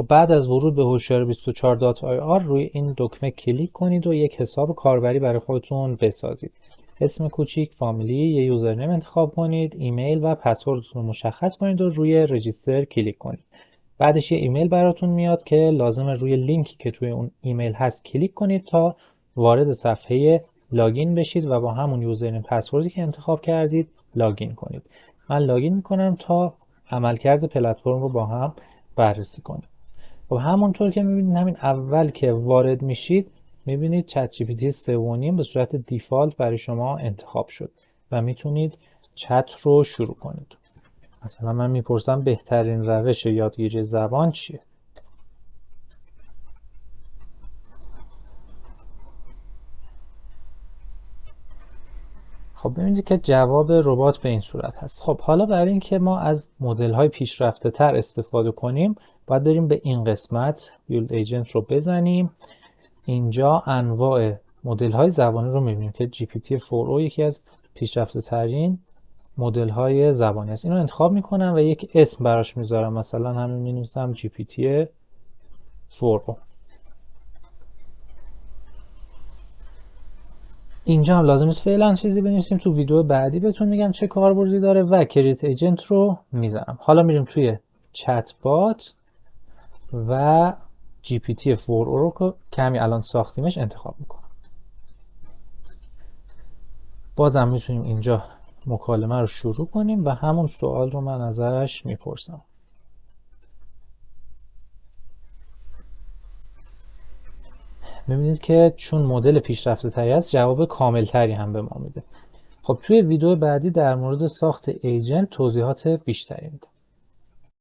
بعد از ورود به هوشیار24.ir روی این دکمه کلیک کنید و یک حساب کاربری برای خودتون بسازید. اسم کوچیک، فامیلی، یه یوزرنیم انتخاب کنید، ایمیل و پسوردتون رو مشخص کنید و روی رجیستر کلیک کنید. بعدش یه ایمیل براتون میاد که لازمه روی لینکی که توی اون ایمیل هست کلیک کنید تا وارد صفحه لاگین بشید و با همون یوزرنیم پسوردی که انتخاب کردید لاگین کنید. من لاگین میکنم تا عملکرد پلتفرم رو با هم بررسی کنیم. خب همونطور که میبینید همین اول که وارد میشید میبینید چت جی پی تی 3.5 به صورت دیفالت برای شما انتخاب شد و میتونید چت رو شروع کنید. مثلا من میپرسم بهترین روش یادگیری زبان چیه؟ خب ببینید که جواب ربات به این صورت هست. خب حالا برای اینکه ما از مدل های پیشرفته تر استفاده کنیم باید بریم به این قسمت بیلد ایجنت رو بزنیم. اینجا انواع مدل های زبانی رو میبینیم که GPT-4o یکی از پیشرفته ترین مدل های زبانی است. اینو انتخاب میکنم و یک اسم براش میذارم، مثلا همین مینویسم GPT-4o. اینجا هم لازم نیست فعلا چیزی بنویسیم، تو ویدیو بعدی بهتون میگم چه کاربردی داره و کریت ایجنت رو میزنم. حالا میریم توی چت بات و GPT-4o رو که همین الان ساختیمش انتخاب میکنم. بازم میتونیم اینجا مکالمه رو شروع کنیم و همون سوال رو من ازش میپرسم. میبینید که چون مدل پیشرفته تری است جواب کامل تری هم به ما میده. خب توی ویدیو بعدی در مورد ساخت ایجنت توضیحات بیشتری میدم.